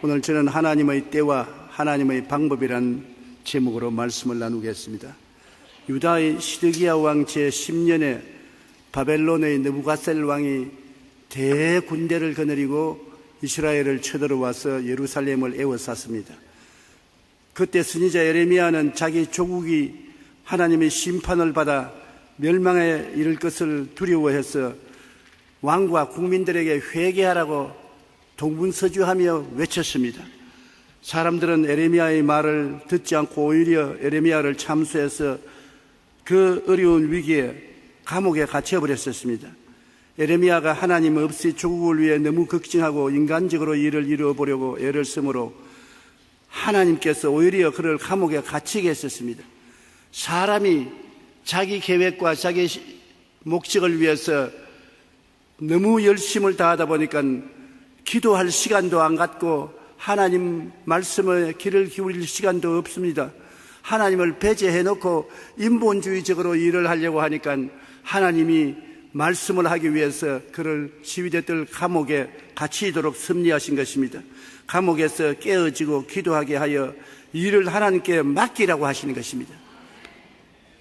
오늘 저는 하나님의 때와 하나님의 방법이란 제목으로 말씀을 나누겠습니다. 유다의 시드기야 왕 제10년에 바벨론의 느부갓셀 왕이 대군대를 거느리고 이스라엘을 쳐들어와서 예루살렘을 에워쌌습니다. 그때 선지자 예레미야는 자기 조국이 하나님의 심판을 받아 멸망에 이를 것을 두려워해서 왕과 국민들에게 회개하라고 동분서주하며 외쳤습니다. 사람들은 예레미야의 말을 듣지 않고 오히려 예레미야를 참수해서 그 어려운 위기에 감옥에 갇혀버렸었습니다. 예레미야가 하나님 없이 조국을 위해 너무 걱정하고 인간적으로 일을 이루어보려고 애를 쓰므로 하나님께서 오히려 그를 감옥에 갇히게 했었습니다. 사람이 자기 계획과 자기 목적을 위해서 너무 열심을 다하다 보니까 기도할 시간도 안 갖고 하나님 말씀에 귀를 기울일 시간도 없습니다. 하나님을 배제해놓고 인본주의적으로 일을 하려고 하니까 하나님이 말씀을 하기 위해서 그를 지휘대들 감옥에 갇히도록 섭리하신 것입니다. 감옥에서 깨어지고 기도하게 하여 일을 하나님께 맡기라고 하시는 것입니다.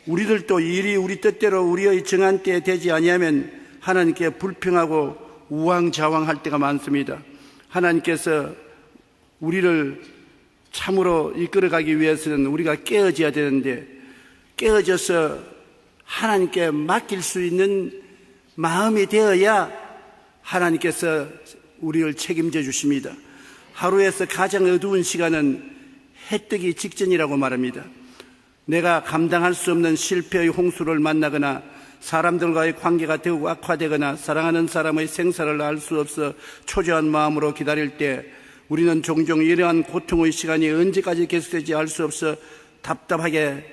우리들도 일이 우리 뜻대로 우리의 정한 때에 되지 아니하면 하나님께 불평하고 우왕좌왕할 때가 많습니다. 하나님께서 우리를 참으로 이끌어가기 위해서는 우리가 깨어져야 되는데 깨어져서 하나님께 맡길 수 있는 마음이 되어야 하나님께서 우리를 책임져 주십니다. 하루에서 가장 어두운 시간은 해 뜨기 직전이라고 말합니다. 내가 감당할 수 없는 실패의 홍수를 만나거나 사람들과의 관계가 더욱 악화되거나 사랑하는 사람의 생사를 알 수 없어 초조한 마음으로 기다릴 때 우리는 종종 이러한 고통의 시간이 언제까지 계속될지 알 수 없어 답답하게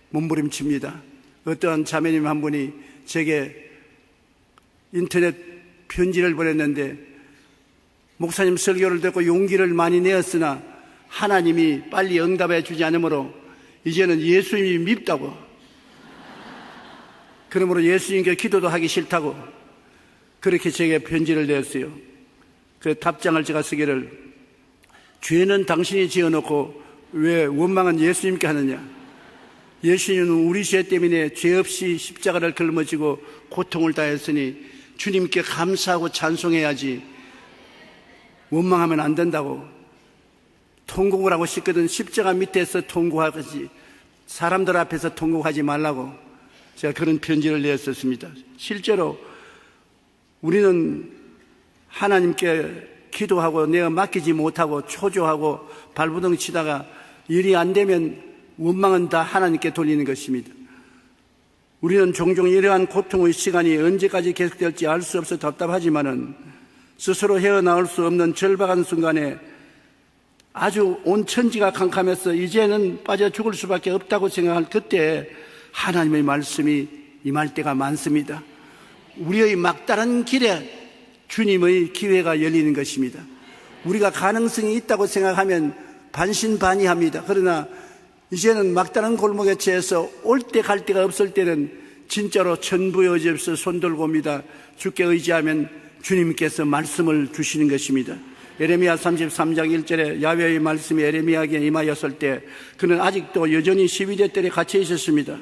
몸부림칩니다. 어떠한 자매님 한 분이 제게 인터넷 편지를 보냈는데 목사님 설교를 듣고 용기를 많이 내었으나 하나님이 빨리 응답해 주지 않으므로 이제는 예수님이 밉다고, 그러므로 예수님께 기도도 하기 싫다고 그렇게 제게 편지를 냈어요. 그 답장을 제가 쓰기를, 죄는 당신이 지어놓고 왜 원망은 예수님께 하느냐. 예수님은 우리 죄 때문에 죄 없이 십자가를 짊어지고 고통을 다했으니 주님께 감사하고 찬송해야지 원망하면 안 된다고. 통곡을 하고 싶거든 십자가 밑에서 통곡하지 사람들 앞에서 통곡하지 말라고 제가 그런 편지를 냈었습니다. 실제로 우리는 하나님께 기도하고 내가 맡기지 못하고 초조하고 발부둥 치다가 일이 안 되면 원망은 다 하나님께 돌리는 것입니다. 우리는 종종 이러한 고통의 시간이 언제까지 계속될지 알 수 없어 답답하지만은 스스로 헤어나올 수 없는 절박한 순간에 아주 온 천지가 캄캄해서 이제는 빠져 죽을 수밖에 없다고 생각할 그때 하나님의 말씀이 임할 때가 많습니다. 우리의 막다른 길에 주님의 기회가 열리는 것입니다. 우리가 가능성이 있다고 생각하면 반신반의합니다. 그러나 이제는 막다른 골목에 처해서 올 때 갈 데가 없을 때는 진짜로 천부의 의지 없어 손들고 옵니다. 주께 의지하면 주님께서 말씀을 주시는 것입니다. 예레미야 33장 1절에 야훼의 말씀이 예레미야에게 임하였을 때 그는 아직도 여전히 시위대 뜰에 갇혀 있었습니다.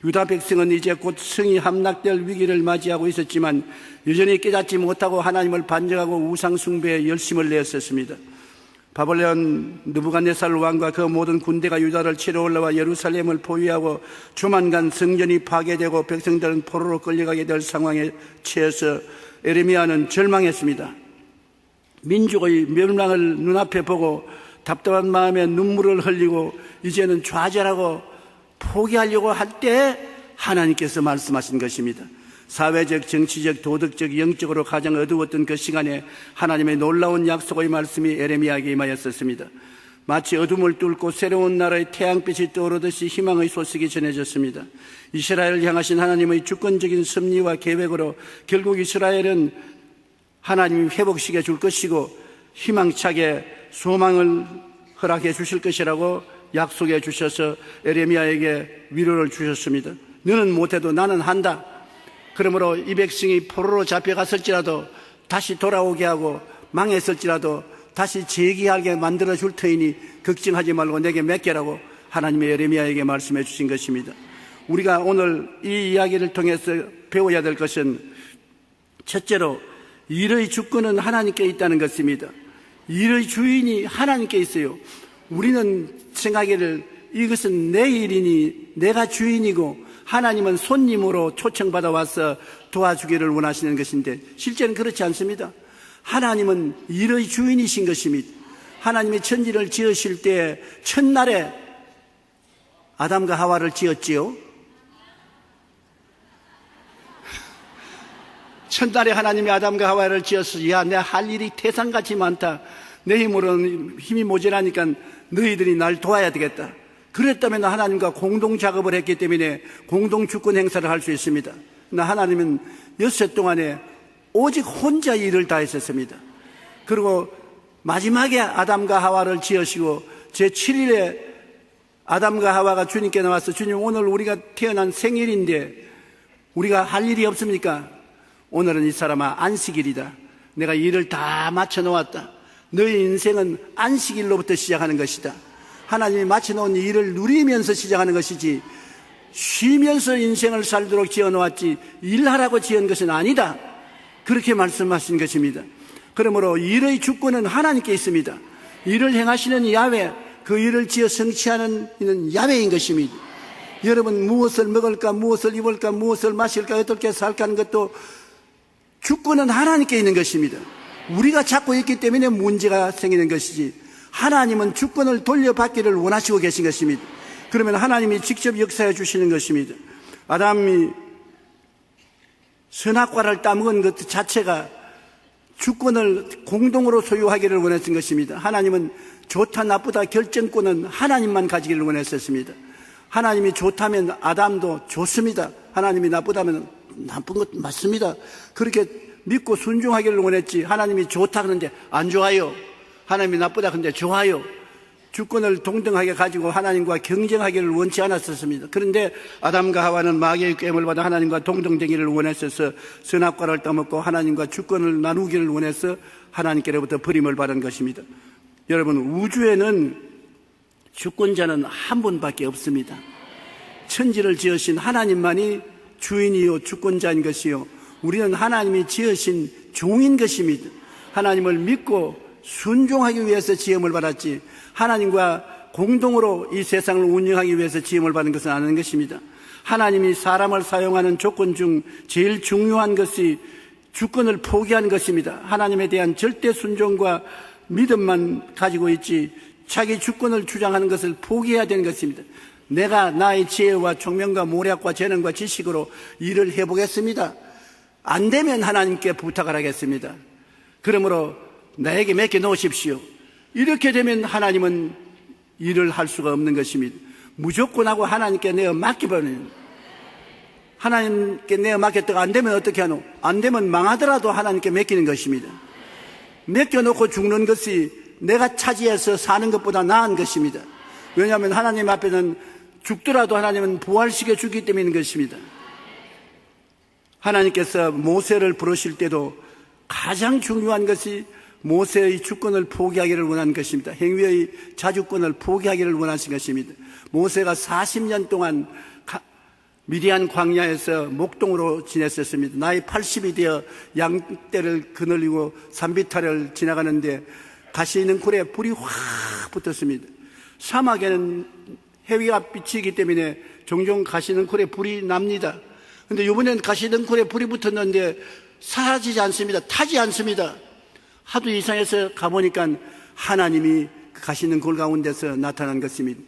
유다 백성은 이제 곧 성이 함락될 위기를 맞이하고 있었지만 여전히 깨닫지 못하고 하나님을 반역하고 우상 숭배에 열심을 내었습니다. 바벨론 느부갓네살 왕과 그 모든 군대가 유다를 치러 올라와 예루살렘을 포위하고 조만간 성전이 파괴되고 백성들은 포로로 끌려가게 될 상황에 처해서 예레미야는 절망했습니다. 민족의 멸망을 눈앞에 보고 답답한 마음에 눈물을 흘리고 이제는 좌절하고 포기하려고 할 때 하나님께서 말씀하신 것입니다. 사회적, 정치적, 도덕적, 영적으로 가장 어두웠던 그 시간에 하나님의 놀라운 약속의 말씀이 예레미야에게 임하였었습니다. 마치 어둠을 뚫고 새로운 나라의 태양빛이 떠오르듯이 희망의 소식이 전해졌습니다. 이스라엘을 향하신 하나님의 주권적인 섭리와 계획으로 결국 이스라엘은 하나님이 회복시켜 줄 것이고 희망차게 소망을 허락해 주실 것이라고 약속해 주셔서 예레미야에게 위로를 주셨습니다. 너는 못해도 나는 한다. 그러므로 이 백성이 포로로 잡혀갔을지라도 다시 돌아오게 하고 망했을지라도 다시 재기하게 만들어 줄 터이니 걱정하지 말고 내게 맡겨라고 하나님의 예레미야에게 말씀해 주신 것입니다. 우리가 오늘 이 이야기를 통해서 배워야 될 것은 첫째로 일의 주권은 하나님께 있다는 것입니다. 일의 주인이 하나님께 있어요. 우리는 생각하기를 이것은 내 일이니 내가 주인이고 하나님은 손님으로 초청받아 와서 도와주기를 원하시는 것인데 실제는 그렇지 않습니다. 하나님은 일의 주인이신 것입니다. 하나님이 천지를 지으실 때 첫날에 아담과 하와를 지었지요. 첫날에 하나님이 아담과 하와를 지어서 야, 내가 할 일이 태산같이 많다. 내 힘으로는 힘이 모자라니까 너희들이 날 도와야 되겠다. 그랬다면 하나님과 공동 작업을 했기 때문에 공동 주권 행사를 할 수 있습니다. 그러나 하나님은 엿새 동안에 오직 혼자 일을 다 했었습니다. 그리고 마지막에 아담과 하와를 지으시고 제7일에 아담과 하와가 주님께 나와서 주님 오늘 우리가 태어난 생일인데 우리가 할 일이 없습니까? 오늘은 이 사람아 안식일이다. 내가 일을 다 마쳐 놓았다. 너의 인생은 안식일로부터 시작하는 것이다. 하나님이 마쳐놓은 일을 누리면서 시작하는 것이지 쉬면서 인생을 살도록 지어놓았지 일하라고 지은 것은 아니다. 그렇게 말씀하신 것입니다. 그러므로 일의 주권은 하나님께 있습니다. 일을 행하시는 야훼, 그 일을 지어 성취하는 이는 야훼인 것입니다. 여러분 무엇을 먹을까, 무엇을 입을까, 무엇을 마실까, 어떻게 살까 하는 것도 주권은 하나님께 있는 것입니다. 우리가 찾고 있기 때문에 문제가 생기는 것이지 하나님은 주권을 돌려받기를 원하시고 계신 것입니다. 그러면 하나님이 직접 역사해 주시는 것입니다. 아담이 선악과를 따먹은 것 자체가 주권을 공동으로 소유하기를 원했던 것입니다. 하나님은 좋다 나쁘다 결정권은 하나님만 가지기를 원했었습니다. 하나님이 좋다면 아담도 좋습니다. 하나님이 나쁘다면 나쁜 것 맞습니다. 그렇게 믿고 순종하기를 원했지 하나님이 좋다 그러는데 안 좋아요. 하나님이 나쁘다 근데 좋아요. 주권을 동등하게 가지고 하나님과 경쟁하기를 원치 않았었습니다. 그런데 아담과 하와는 마귀의 꾀임을 받아 하나님과 동등되기를 원했어서 선악과를 따먹고 하나님과 주권을 나누기를 원해서 하나님께로부터 버림을 받은 것입니다. 여러분 우주에는 주권자는 한 분밖에 없습니다. 천지를 지으신 하나님만이 주인이요 주권자인 것이요 우리는 하나님이 지으신 종인 것입니다. 하나님을 믿고 순종하기 위해서 지음을 받았지 하나님과 공동으로 이 세상을 운영하기 위해서 지음을 받은 것은 아닌 것입니다. 하나님이 사람을 사용하는 조건 중 제일 중요한 것이 주권을 포기하는 것입니다. 하나님에 대한 절대 순종과 믿음만 가지고 있지 자기 주권을 주장하는 것을 포기해야 되는 것입니다. 내가 나의 지혜와 총명과 모략과 재능과 지식으로 일을 해보겠습니다. 안 되면 하나님께 부탁을 하겠습니다. 그러므로 나에게 맡겨 놓으십시오. 이렇게 되면 하나님은 일을 할 수가 없는 것입니다. 무조건 하고 하나님께 내어 맡겨버리는, 하나님께 내어 맡겼다가 안 되면 어떻게 하노? 안 되면 망하더라도 하나님께 맡기는 것입니다. 맡겨놓고 죽는 것이 내가 차지해서 사는 것보다 나은 것입니다. 왜냐하면 하나님 앞에는 죽더라도 하나님은 부활시켜 주기 때문인 것입니다. 하나님께서 모세를 부르실 때도 가장 중요한 것이 모세의 주권을 포기하기를 원한 것입니다. 행위의 자주권을 포기하기를 원하신 것입니다. 모세가 40년 동안 미디안 광야에서 목동으로 지냈었습니다. 나이 80이 되어 양떼를 거느리고 산비탈을 지나가는데 가시 있는 굴에 불이 확 붙었습니다. 사막에는 해위가 비치기 때문에 종종 가시 있는 굴에 불이 납니다. 그런데 이번엔 가시 있는 굴에 불이 붙었는데 사라지지 않습니다. 타지 않습니다. 하도 이상해서 가보니까 하나님이 가시는 굴 가운데서 나타난 것입니다.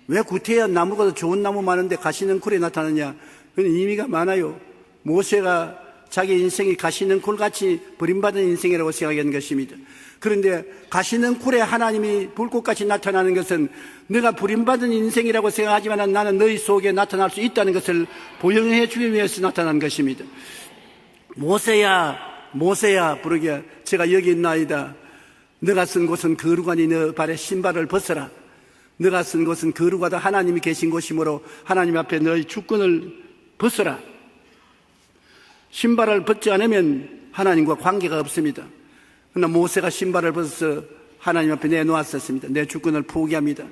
왜 구태여 나무가 더 좋은 나무 많은데 가시는 굴에 나타나냐? 그건 의미가 많아요. 모세가 자기 인생이 가시는 굴같이 버림받은 인생이라고 생각하는 것입니다. 그런데 가시는 굴에 하나님이 불꽃같이 나타나는 것은 내가 버림받은 인생이라고 생각하지만 나는 너희 속에 나타날 수 있다는 것을 보여해 주기 위해서 나타난 것입니다. 모세야 모세야 부르기에 제가 여기 있나이다. 너가 쓴 곳은 거룩하니 너 발에 신발을 벗어라. 너가 쓴 곳은 거룩하다. 하나님이 계신 곳이므로 하나님 앞에 너의 주권을 벗어라. 신발을 벗지 않으면 하나님과 관계가 없습니다. 그러나 모세가 신발을 벗어서 하나님 앞에 내놓았었습니다. 내 주권을 포기합니다.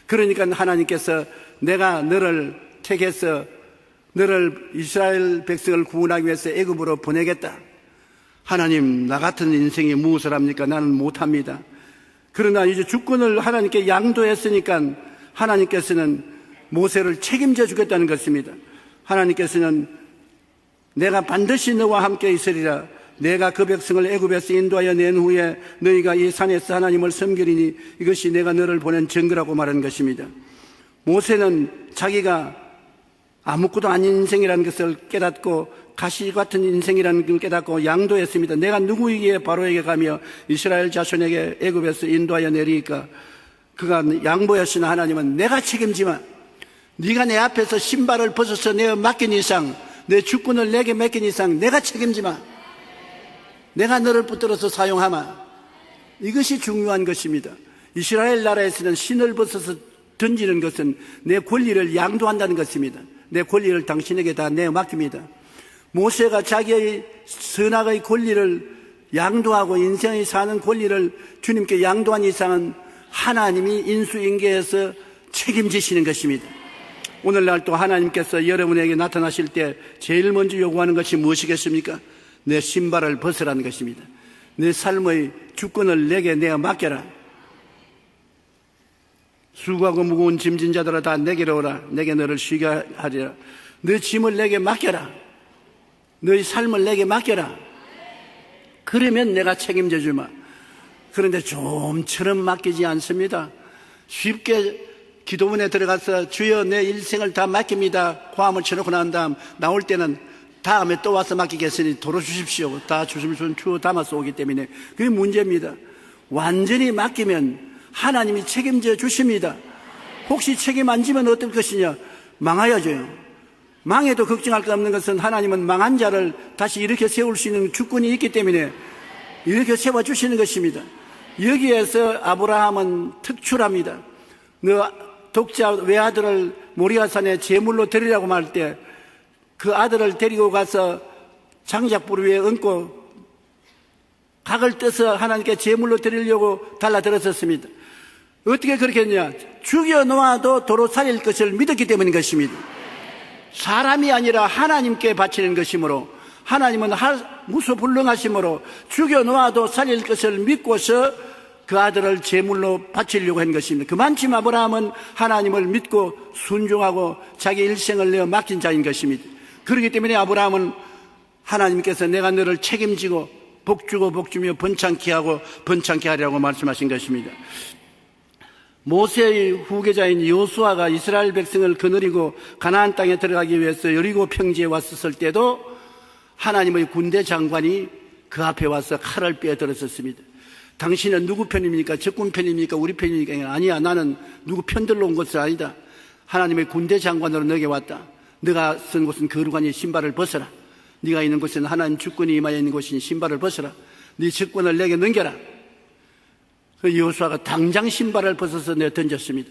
그러니까 하나님께서 내가 너를 택해서 너를 이스라엘 백성을 구원하기 위해서 애굽으로 보내겠다. 하나님, 나 같은 인생이 무엇을 합니까? 나는 못합니다. 그러나 이제 주권을 하나님께 양도했으니까 하나님께서는 모세를 책임져 주겠다는 것입니다. 하나님께서는 내가 반드시 너와 함께 있으리라. 내가 그 백성을 애굽에서 인도하여 낸 후에 너희가 이 산에서 하나님을 섬기리니 이것이 내가 너를 보낸 증거라고 말한 것입니다. 모세는 자기가 아무것도 아닌 인생이라는 것을 깨닫고 가시 같은 인생이라는 걸 깨닫고 양도했습니다. 내가 누구에게 바로에게 가며 이스라엘 자손에게 애굽에서 인도하여 내리니까 그가 양보했으나 하나님은 내가 책임지마. 네가 내 앞에서 신발을 벗어서 내가 맡긴 이상, 내 주권을 내게 맡긴 이상 내가 책임지마. 내가 너를 붙들어서 사용하마. 이것이 중요한 것입니다. 이스라엘 나라에서는 신을 벗어서 던지는 것은 내 권리를 양도한다는 것입니다. 내 권리를 당신에게 다 내어 맡깁니다. 모세가 자기의 선악의 권리를 양도하고 인생의 사는 권리를 주님께 양도한 이상은 하나님이 인수인계해서 책임지시는 것입니다. 오늘날 또 하나님께서 여러분에게 나타나실 때 제일 먼저 요구하는 것이 무엇이겠습니까? 내 신발을 벗으라는 것입니다. 내 삶의 주권을 내게 내어 맡겨라. 수고하고 무거운 짐진 자들아 다 내게로 오라. 내게 너를 쉬게 하리라. 너 짐을 내게 맡겨라. 너의 삶을 내게 맡겨라. 그러면 내가 책임져 주마. 그런데 좀처럼 맡기지 않습니다. 쉽게 기도문에 들어가서 주여 내 일생을 다 맡깁니다. 고함을 쳐놓고 난 다음 나올 때는 다음에 또 와서 맡기겠으니 도로 주십시오. 다 주시면 주워 담아서 오기 때문에 그게 문제입니다. 완전히 맡기면 하나님이 책임져 주십니다. 혹시 책임 안 지면 어떨 것이냐? 망하여져요. 망해도 걱정할 거 없는 것은 하나님은 망한 자를 다시 일으켜 세울 수 있는 주권이 있기 때문에 일으켜 세워주시는 것입니다. 여기에서 아브라함은 특출합니다. 너 독자 외아들을 모리아산에 제물로 드리라고 말할 때 그 아들을 데리고 가서 장작불 위에 얹고 각을 떼서 하나님께 제물로 드리려고 달라들었었습니다. 어떻게 그렇게 했냐? 죽여놓아도 도로 살릴 것을 믿었기 때문인 것입니다. 사람이 아니라 하나님께 바치는 것이므로 하나님은 무소불능하시므로 죽여놓아도 살릴 것을 믿고서 그 아들을 제물로 바치려고 한 것입니다. 그만큼 아브라함은 하나님을 믿고 순종하고 자기 일생을 내어 맡긴 자인 것입니다. 그렇기 때문에 아브라함은 하나님께서 내가 너를 책임지고 복주고 복주며 번창케 하고 번창케 하리라고 말씀하신 것입니다. 모세의 후계자인 여호수아가 이스라엘 백성을 거느리고 가나안 땅에 들어가기 위해서 여리고 평지에 왔었을 때도 하나님의 군대 장관이 그 앞에 와서 칼을 빼들었었습니다. 당신은 누구 편입니까? 적군 편입니까? 우리 편입니까? 아니야, 나는 누구 편들러 온 것은 아니다. 하나님의 군대 장관으로 너에게 왔다. 네가 쓴 곳은 거룩하니 신발을 벗어라. 네가 있는 곳은 하나님 주권이 임하여 있는 곳이니 신발을 벗어라. 네 직권을 내게 넘겨라. 그 여호수아가 당장 신발을 벗어서 내어 던졌습니다.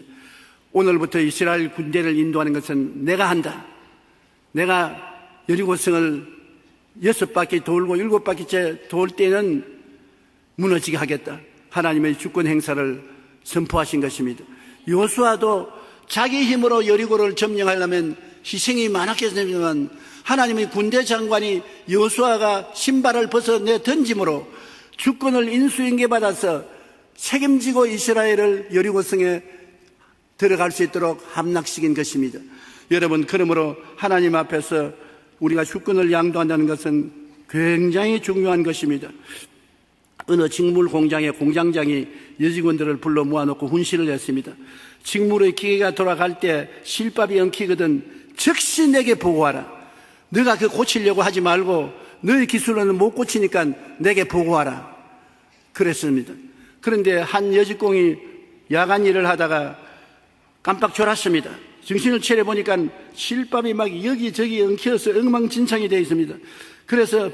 오늘부터 이스라엘 군대를 인도하는 것은 내가 한다. 내가 여리고성을 6바퀴 돌고 7바퀴째 돌 때는 무너지게 하겠다. 하나님의 주권 행사를 선포하신 것입니다. 여호수아도 자기 힘으로 여리고를 점령하려면 희생이 많았겠지만 하나님의 군대 장관이 여호수아가 신발을 벗어 내 던짐으로 주권을 인수인계받아서 책임지고 이스라엘을 여리고성에 들어갈 수 있도록 함락시킨 것입니다. 여러분, 그러므로 하나님 앞에서 우리가 주권을 양도한다는 것은 굉장히 중요한 것입니다. 어느 직물 공장의 공장장이 여직원들을 불러 모아놓고 훈시를 했습니다. 직물의 기계가 돌아갈 때 실밥이 엉키거든 즉시 내게 보고하라. 너가 그 고치려고 하지 말고 너의 기술로는 못 고치니까 내게 보고하라. 그랬습니다. 그런데 한 여직공이 야간 일을 하다가 깜빡 졸았습니다. 정신을 차려보니까 실밥이 막 여기저기 엉켜서 엉망진창이 되어 있습니다. 그래서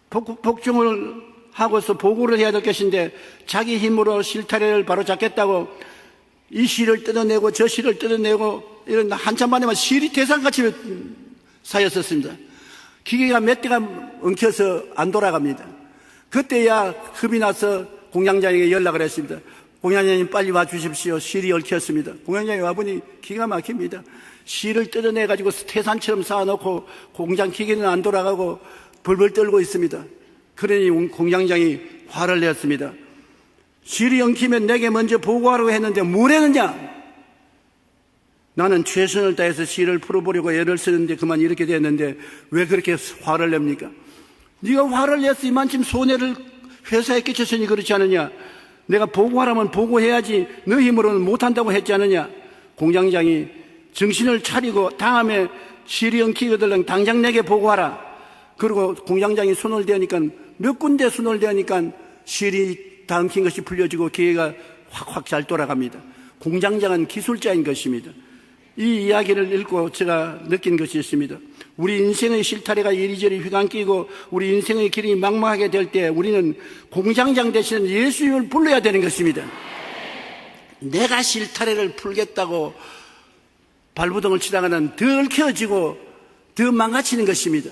복종을 하고서 보고를 해야 될 것인데 자기 힘으로 실타래를 바로 잡겠다고 이 실을 뜯어내고 저 실을 뜯어내고 이런 한참 만에만 실이 대상같이 쌓였었습니다. 기계가 몇 대가 엉켜서 안 돌아갑니다. 그때야 겁이 나서 공장장에게 연락을 했습니다. 공장장님 빨리 와주십시오. 실이 얽혔습니다. 공장장이 와보니 기가 막힙니다. 실을 뜯어내가지고 태산처럼 쌓아놓고 공장 기계는 안 돌아가고 벌벌 떨고 있습니다. 그러니 공장장이 화를 냈습니다. 실이 엉키면 내게 먼저 보고하라고 했는데 뭘 했느냐? 나는 최선을 다해서 실을 풀어보려고 애를 쓰는데 그만 이렇게 됐는데 왜 그렇게 화를 냅니까? 네가 화를 내서 이만큼 손해를 회사에 끼쳤으니 그렇지 않느냐? 내가 보고하라면 보고해야지 너 힘으로는 못한다고 했지 않느냐? 공장장이 정신을 차리고 다음에 실이 엉키거든 당장 내게 보고하라. 그리고 공장장이 손을 대니까 몇 군데 손을 대니까 실이 다 엉킨 것이 풀려지고 기계가 확확 잘 돌아갑니다. 공장장은 기술자인 것입니다. 이 이야기를 읽고 제가 느낀 것이 있습니다. 우리 인생의 실타래가 이리저리 휘감기고 우리 인생의 길이 막막하게 될 때 우리는 공장장 대신 예수님을 불러야 되는 것입니다. 내가 실타래를 풀겠다고 발부동을 치다가는 더 얽혀지고 더 망가지는 것입니다.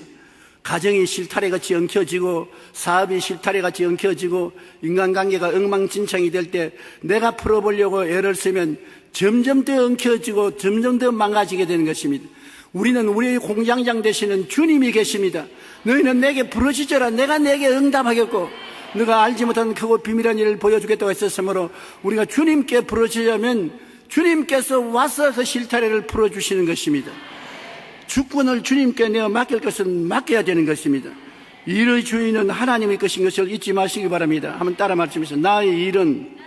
가정이 실타래같이 엉켜지고 사업이 실타래같이 엉켜지고 인간관계가 엉망진창이 될 때 내가 풀어보려고 애를 쓰면 점점 더 엉켜지고 점점 더 망가지게 되는 것입니다. 우리는 우리의 공장장 되시는 주님이 계십니다. 너희는 내게 부르짖어라. 내가 내게 응답하겠고 너가 알지 못한 크고 비밀한 일을 보여주겠다고 했었으므로 우리가 주님께 부르짖으면 주님께서 와서 그 실타래를 풀어주시는 것입니다. 주권을 주님께 내어 맡길 것은 맡겨야 되는 것입니다. 일의 주인은 하나님의 것인 것을 잊지 마시기 바랍니다. 한번 따라 말씀하세요. 나의 일은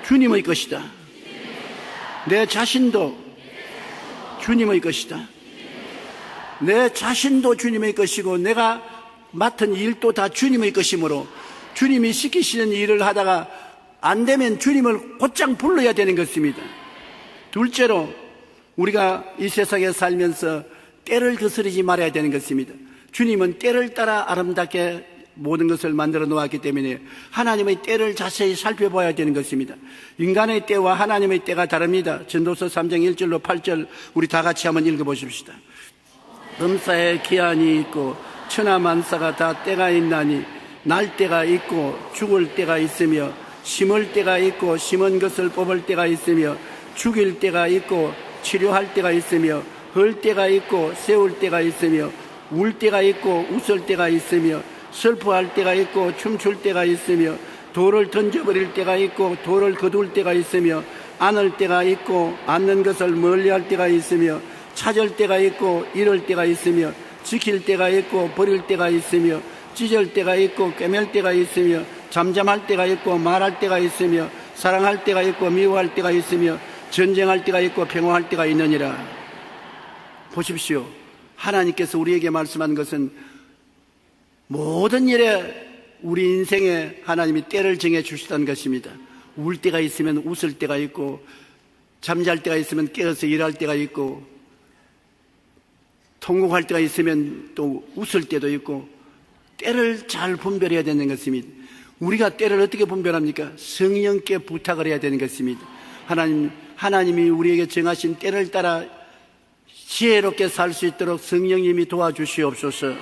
주님의 것이다. 내 자신도 주님의 것이다. 내 자신도 주님의 것이고 내가 맡은 일도 다 주님의 것이므로 주님이 시키시는 일을 하다가 안 되면 주님을 곧장 불러야 되는 것입니다. 둘째로 우리가 이 세상에 살면서 때를 거스르지 말아야 되는 것입니다. 주님은 때를 따라 아름답게 모든 것을 만들어 놓았기 때문에 하나님의 때를 자세히 살펴봐야 되는 것입니다. 인간의 때와 하나님의 때가 다릅니다. 전도서 3장 1절로 8절 우리 다 같이 한번 읽어보십시다. 음사에 기한이 있고 천하만사가 다 때가 있나니 날 때가 있고 죽을 때가 있으며 심을 때가 있고 심은 것을 뽑을 때가 있으며 죽일 때가 있고 치료할 때가 있으며 헐 때가 있고 세울 때가 있으며 울 때가 있고 웃을 때가 있으며 슬퍼할 때가 있고 춤출 때가 있으며 돌을 던져버릴 때가 있고 돌을 거둘 때가 있으며 안을 때가 있고 안는 것을 멀리할 때가 있으며 찾을 때가 있고 잃을 때가 있으며 지킬 때가 있고 버릴 때가 있으며 찢을 때가 있고 꿰맬 때가 있으며 잠잠할 때가 있고 말할 때가 있으며 사랑할 때가 있고 미워할 때가 있으며 전쟁할 때가 있고 평화할 때가 있느니라. 보십시오. 하나님께서 우리에게 말씀한 것은 모든 일에 우리 인생에 하나님이 때를 정해 주시다는 것입니다. 울 때가 있으면 웃을 때가 있고 잠잘 때가 있으면 깨어서 일할 때가 있고 통곡할 때가 있으면 또 웃을 때도 있고 때를 잘 분별해야 되는 것입니다. 우리가 때를 어떻게 분별합니까? 성령께 부탁을 해야 되는 것입니다. 하나님이 우리에게 정하신 때를 따라 지혜롭게 살 수 있도록 성령님이 도와주시옵소서.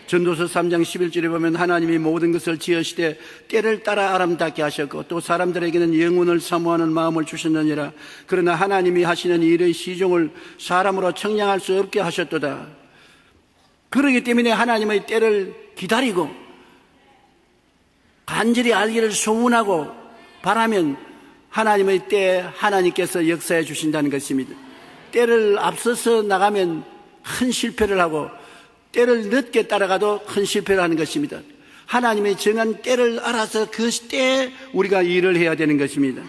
전도서 3장 11절에 보면 하나님이 모든 것을 지으시되 때를 따라 아름답게 하셨고 또 사람들에게는 영혼을 사모하는 마음을 주셨느니라. 그러나 하나님이 하시는 일의 시종을 사람으로 청량할 수 없게 하셨도다. 그러기 때문에 하나님의 때를 기다리고 간절히 알기를 소원하고 바라면 하나님의 때에 하나님께서 역사해 주신다는 것입니다. 때를 앞서서 나가면 큰 실패를 하고 때를 늦게 따라가도 큰 실패를 하는 것입니다. 하나님의 정한 때를 알아서 그 때에 우리가 일을 해야 되는 것입니다.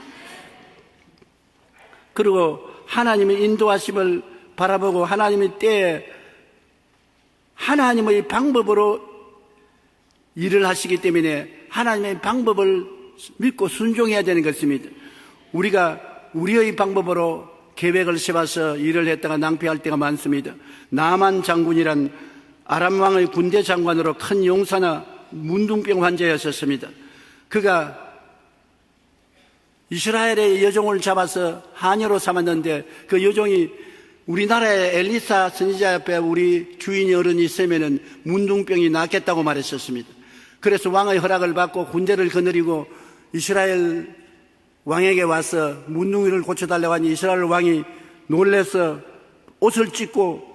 그리고 하나님의 인도하심을 바라보고 하나님의 때에 하나님의 방법으로 일을 하시기 때문에 하나님의 방법을 믿고 순종해야 되는 것입니다. 우리가 우리의 방법으로 계획을 세워서 일을 했다가 낭패할 때가 많습니다. 나만 장군이란 아람 왕의 군대 장관으로 큰 용사나 문둥병 환자였었습니다. 그가 이스라엘의 여종을 잡아서 하녀로 삼았는데 그 여종이 우리나라의 엘리사 선지자 옆에 우리 주인이 어른이 있으면은 문둥병이 낫겠다고 말했었습니다. 그래서 왕의 허락을 받고 군대를 거느리고 이스라엘 왕에게 와서 문둥이를 고쳐달라고 하니 이스라엘 왕이 놀라서 옷을 찢고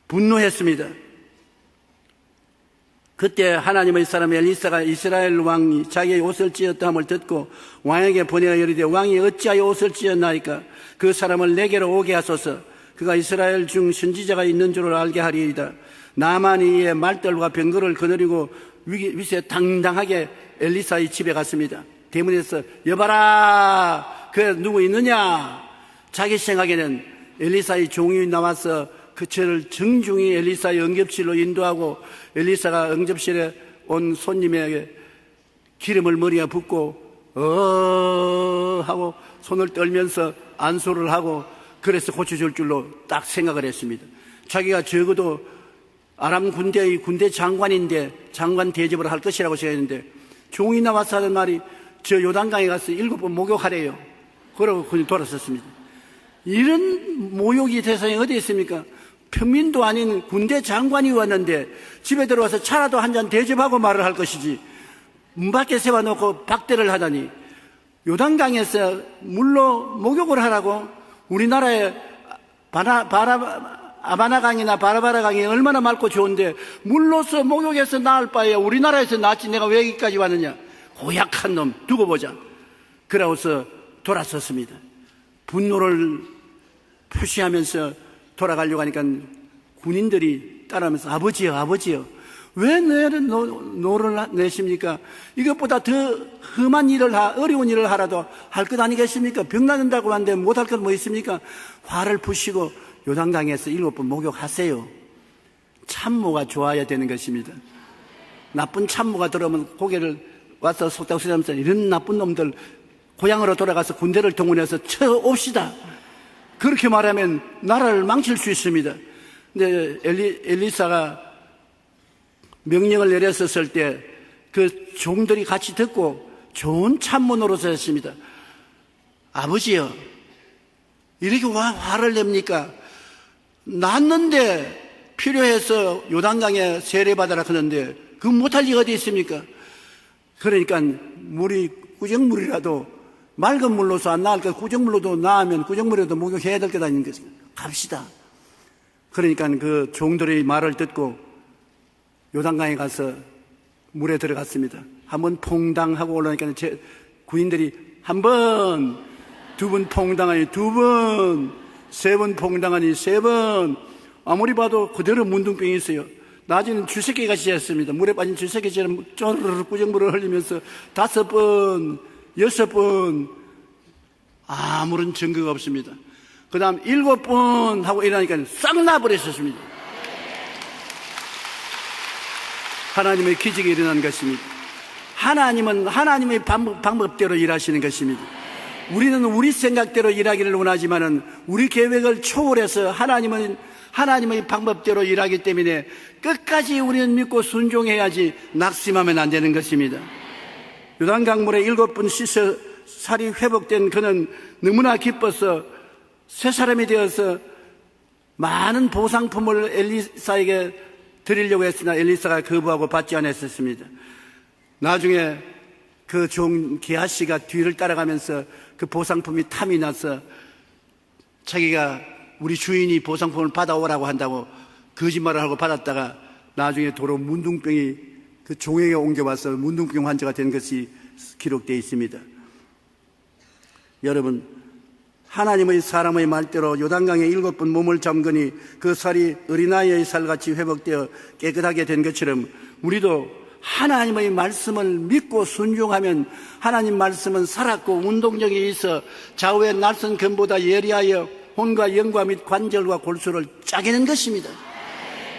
분노했습니다. 그때 하나님의 사람 엘리사가 이스라엘 왕이 자기의 옷을 찢었다함을 듣고 왕에게 보내어 이르되 왕이 어찌하여 옷을 찢었나이까? 그 사람을 내게로 오게 하소서. 그가 이스라엘 중 선지자가 있는 줄을 알게 하리이다. 나만이 이에 말들과 병거를 거느리고 위세 당당하게 엘리사의 집에 갔습니다. 대문에서 여봐라, 그 누구 있느냐? 자기 생각에는 엘리사의 종이 나와서 그 저를 정중히 엘리사의 응접실로 인도하고 엘리사가 응접실에 온 손님에게 기름을 머리에 붓고 하고 손을 떨면서 안수를 하고 그래서 고쳐줄 줄로 딱 생각을 했습니다. 자기가 적어도 아람 군대의 군대 장관인데 장관 대접을 할 것이라고 생각했는데 종이 나와서 하는 말이 저 요단강에 가서 7번 목욕하래요. 그러고 그냥 돌아섰습니다. 이런 모욕이 세상에 어디 있습니까? 평민도 아닌 군대 장관이 왔는데 집에 들어와서 차라도 한 잔 대접하고 말을 할 것이지 문 밖에 세워놓고 박대를 하다니 요단강에서 물로 목욕을 하라고 우리나라에 아바나강이나 바라바라강이 얼마나 맑고 좋은데 물로서 목욕해서 나을 바에 우리나라에서 낫지 내가 왜 여기까지 왔느냐. 고약한 놈 두고 보자. 그러고서 돌아섰습니다. 분노를 표시하면서 돌아가려고 하니까 군인들이 따라하면서 아버지요 왜 노를 내십니까? 이것보다 더 험한 일을 어려운 일을 하라도 할 것 아니겠습니까? 병 낫는다고 하는데 못할 것 뭐 있습니까? 화를 푸시고 요단강에서 7번 목욕하세요. 참모가 좋아야 되는 것입니다. 나쁜 참모가 들어오면 고개를 와서 속닥 쓰면서 이런 나쁜 놈들 고향으로 돌아가서 군대를 동원해서 쳐옵시다. 그렇게 말하면 나라를 망칠 수 있습니다. 근데 엘리사가 명령을 내렸었을 때 그 종들이 같이 듣고 좋은 참모 노릇을 했습니다. 아버지요, 이렇게 화를 냅니까? 났는데 필요해서 요단강에 세례받아라 하는데 그 못할 리가 어디 있습니까? 그러니까 물이 꾸정물이라도 맑은 물로서 안 나을 것, 꾸정물로도 나으면 꾸정물에도 목욕해야 될 것 아닌 것입니다. 갑시다. 그러니까 그 종들의 말을 듣고 요단강에 가서 물에 들어갔습니다. 한번 퐁당하고 올라오니까 군인들이 한 번, 두 번 퐁당하니 두 번, 세 번 퐁당하니 세 번. 아무리 봐도 그대로 문둥병이 있어요. 낮에는 쥐새끼같이 했습니다. 물에 빠진 쥐새끼처럼 쪼르르 꾸정물을 흘리면서 5번, 6번 아무런 증거가 없습니다. 그 다음 7번 하고 일어나니까 싹 나버렸었습니다. 하나님의 기적이 일어난 것입니다. 하나님은 하나님의 방법대로 일하시는 것입니다. 우리는 우리 생각대로 일하기를 원하지만은 우리 계획을 초월해서 하나님의 방법대로 일하기 때문에 끝까지 우리는 믿고 순종해야지 낙심하면 안 되는 것입니다. 요단강물에 7번 씻어 살이 회복된 그는 너무나 기뻐서 새 사람이 되어서 많은 보상품을 엘리사에게 드리려고 했으나 엘리사가 거부하고 받지 않았었습니다. 나중에 그 종 게하시가 뒤를 따라가면서 그 보상품이 탐이 나서 자기가 우리 주인이 보상품을 받아오라고 한다고 거짓말을 하고 받았다가 나중에 도로 문둥병이 그 종에게 옮겨와서 문둥병 환자가 된 것이 기록되어 있습니다. 여러분, 하나님의 사람의 말대로 요단강에 7번 몸을 잠그니 그 살이 어린아이의 살같이 회복되어 깨끗하게 된 것처럼 우리도 하나님의 말씀을 믿고 순종하면 하나님 말씀은 살았고 운동력이 있어 좌우의 날선 검보다 예리하여 혼과 영과 및 관절과 골수를 짜게는 것입니다.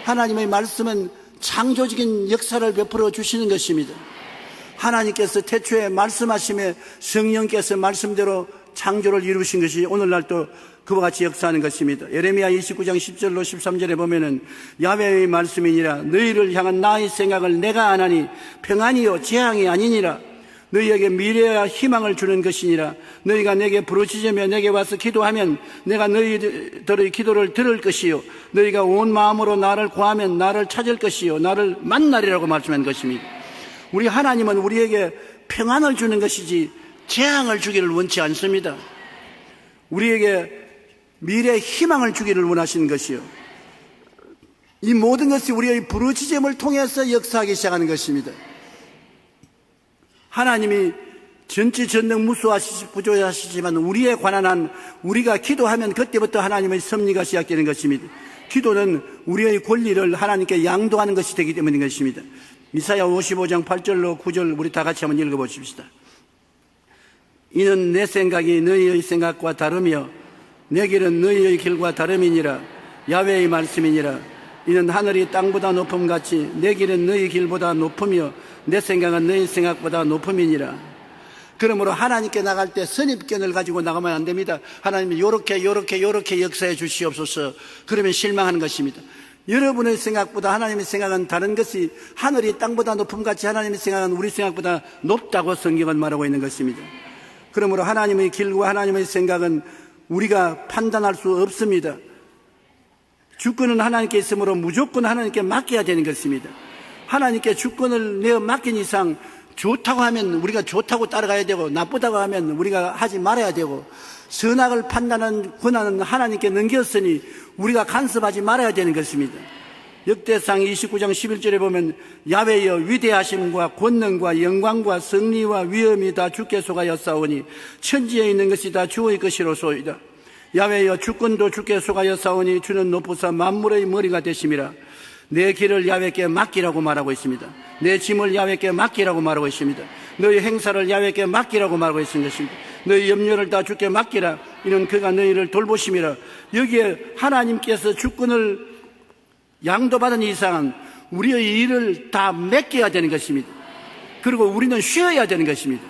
하나님의 말씀은 창조적인 역사를 베풀어 주시는 것입니다. 하나님께서 태초에 말씀하심에 성령께서 말씀대로 창조를 이루신 것이 오늘날 또 그와 같이 역사하는 것입니다. 예레미야 29장 10절로 13절에 보면은 야훼의 말씀이니라 너희를 향한 나의 생각을 내가 아나니 평안이요 재앙이 아니니라 너희에게 미래와 희망을 주는 것이니라 너희가 내게 부르짖으며 내게 와서 기도하면 내가 너희들의 기도를 들을 것이요 너희가 온 마음으로 나를 구하면 나를 찾을 것이요 나를 만나리라고 말씀한 것입니다. 우리 하나님은 우리에게 평안을 주는 것이지 재앙을 주기를 원치 않습니다. 우리에게 미래의 희망을 주기를 원하시는 것이요, 이 모든 것이 우리의 부르짖음을 통해서 역사하기 시작하는 것입니다. 하나님이 전지전능 무수하시지 부조하시지만 우리에 관한 한 우리가 기도하면 그때부터 하나님의 섭리가 시작되는 것입니다. 기도는 우리의 권리를 하나님께 양도하는 것이 되기 때문인 것입니다. 이사야 55장 8절로 9절 우리 다 같이 한번 읽어보십시다. 이는 내 생각이 너희의 생각과 다르며 내 길은 너희의 길과 다름이니라. 야훼의 말씀이니라. 이는 하늘이 땅보다 높음같이 내 길은 너희 길보다 높으며 내 생각은 너희 생각보다 높음이니라. 그러므로 하나님께 나갈 때 선입견을 가지고 나가면 안 됩니다. 하나님이 요렇게 역사해 주시옵소서. 그러면 실망하는 것입니다. 여러분의 생각보다 하나님의 생각은 다른 것이, 하늘이 땅보다 높음같이 하나님의 생각은 우리 생각보다 높다고 성경은 말하고 있는 것입니다. 그러므로 하나님의 길과 하나님의 생각은 우리가 판단할 수 없습니다. 주권은 하나님께 있으므로 무조건 하나님께 맡겨야 되는 것입니다. 하나님께 주권을 내어 맡긴 이상 좋다고 하면 우리가 좋다고 따라가야 되고, 나쁘다고 하면 우리가 하지 말아야 되고, 선악을 판단하는 권한은 하나님께 넘겼으니 우리가 간섭하지 말아야 되는 것입니다. 역대상 29장 11절에 보면 야훼여 위대하심과 권능과 영광과 승리와 위엄이 다 주께 속하였사오니 천지에 있는 것이 다 주의 것이로소이다. 야훼여 주권도 주께 속하였사오니 주는 높으사 만물의 머리가 되심이라. 내 길을 야훼께 맡기라고 말하고 있습니다. 내 짐을 야훼께 맡기라고 말하고 있습니다. 너희 행사를 야훼께 맡기라고 말하고 있는 것입니다. 너희 염려를 다 주께 맡기라. 이는 그가 너희를 돌보심이라. 여기에 하나님께서 주권을 양도받은 이상은 우리의 일을 다 맡겨야 되는 것입니다. 그리고 우리는 쉬어야 되는 것입니다.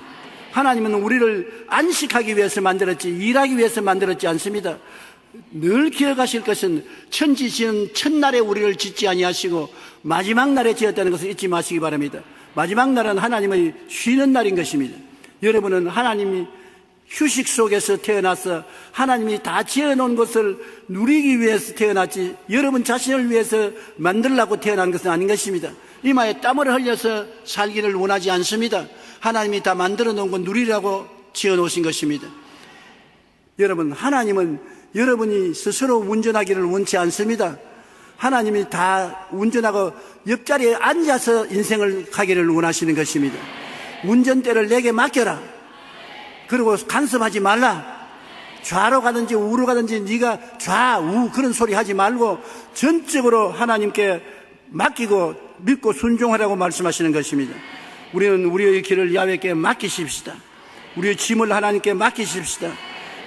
하나님은 우리를 안식하기 위해서 만들었지 일하기 위해서 만들었지 않습니다. 늘 기억하실 것은 천지 지은 첫날에 우리를 짓지 아니하시고 마지막 날에 지었다는 것을 잊지 마시기 바랍니다. 마지막 날은 하나님의 쉬는 날인 것입니다. 여러분은 하나님이 휴식 속에서 태어나서 하나님이 다 지어놓은 것을 누리기 위해서 태어났지 여러분 자신을 위해서 만들려고 태어난 것은 아닌 것입니다. 이마에 땀을 흘려서 살기를 원하지 않습니다. 하나님이 다 만들어 놓은 것 누리라고 지어놓으신 것입니다. 여러분, 하나님은 여러분이 스스로 운전하기를 원치 않습니다. 하나님이 다 운전하고 옆자리에 앉아서 인생을 가기를 원하시는 것입니다. 운전대를 내게 맡겨라. 그리고 간섭하지 말라. 좌로 가든지 우로 가든지 네가 좌우 그런 소리 하지 말고 전적으로 하나님께 맡기고 믿고 순종하라고 말씀하시는 것입니다. 우리는 우리의 길을 야훼께 맡기십시다. 우리의 짐을 하나님께 맡기십시다.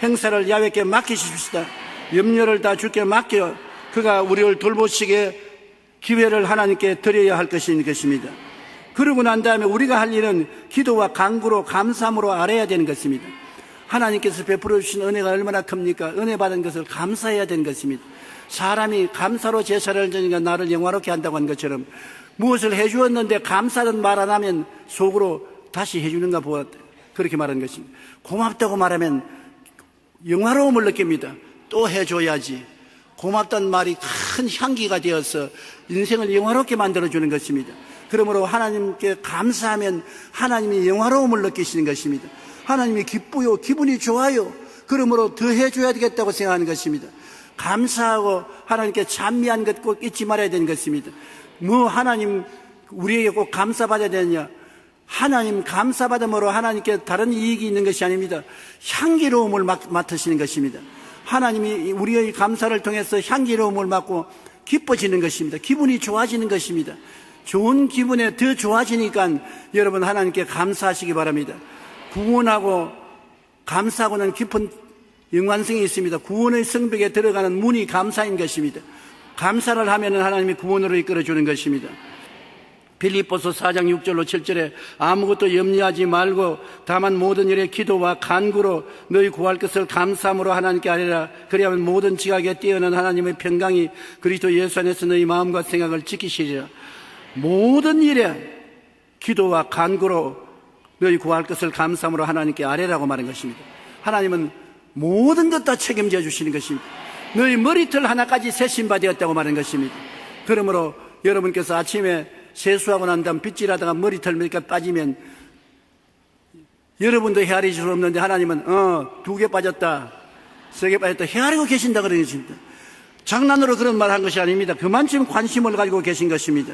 행사를 야훼께 맡기십시다. 염려를 다 주께 맡겨 그가 우리를 돌보시게 기회를 하나님께 드려야 할 것입니다. 그러고 난 다음에 우리가 할 일은 기도와 간구로 감사함으로 알아야 되는 것입니다. 하나님께서 베풀어 주신 은혜가 얼마나 큽니까? 은혜 받은 것을 감사해야 되는 것입니다. 사람이 감사로 제사를 드니까 나를 영화롭게 한다고 한 것처럼 무엇을 해주었는데 감사는 말 안 하면 속으로 다시 해주는가 보았다. 그렇게 말하는 것입니다. 고맙다고 말하면 영화로움을 느낍니다. 또 해줘야지. 고맙다는 말이 큰 향기가 되어서 인생을 영화롭게 만들어주는 것입니다. 그러므로 하나님께 감사하면 하나님이 영화로움을 느끼시는 것입니다. 하나님이 기쁘요, 기분이 좋아요. 그러므로 더 해줘야 되겠다고 생각하는 것입니다. 감사하고 하나님께 찬미한 것 꼭 잊지 말아야 되는 것입니다. 뭐 하나님 우리에게 꼭 감사받아야 되느냐? 하나님 감사받음으로 하나님께 다른 이익이 있는 것이 아닙니다. 향기로움을 맡으시는 것입니다. 하나님이 우리의 감사를 통해서 향기로움을 맡고 기뻐지는 것입니다. 기분이 좋아지는 것입니다. 좋은 기분에 더 좋아지니까 여러분 하나님께 감사하시기 바랍니다. 구원하고 감사하고는 깊은 연관성이 있습니다. 구원의 성벽에 들어가는 문이 감사인 것입니다. 감사를 하면 하나님이 구원으로 이끌어주는 것입니다. 빌립보서 4장 6절로 7절에 아무것도 염려하지 말고 다만 모든 일에 기도와 간구로 너희 구할 것을 감사함으로 하나님께 아뢰라. 그리하면 모든 지각에 뛰어난 하나님의 평강이 그리스도 예수 안에서 너희 마음과 생각을 지키시리라. 모든 일에 기도와 간구로 너희 구할 것을 감사함으로 하나님께 아뢰라고 말한 것입니다. 하나님은 모든 것 다 책임져 주시는 것입니다. 너희 머리털 하나까지 세심받았다고 말한 것입니다. 그러므로 여러분께서 아침에 세수하고 난 다음 빗질하다가 머리털 몇 개 빠지면 여러분도 헤아릴 수 없는데 하나님은 2개 빠졌다, 3개 빠졌다 헤아리고 계신다 그런 것입니다. 장난으로 그런 말 한 것이 아닙니다. 그만큼 관심을 가지고 계신 것입니다.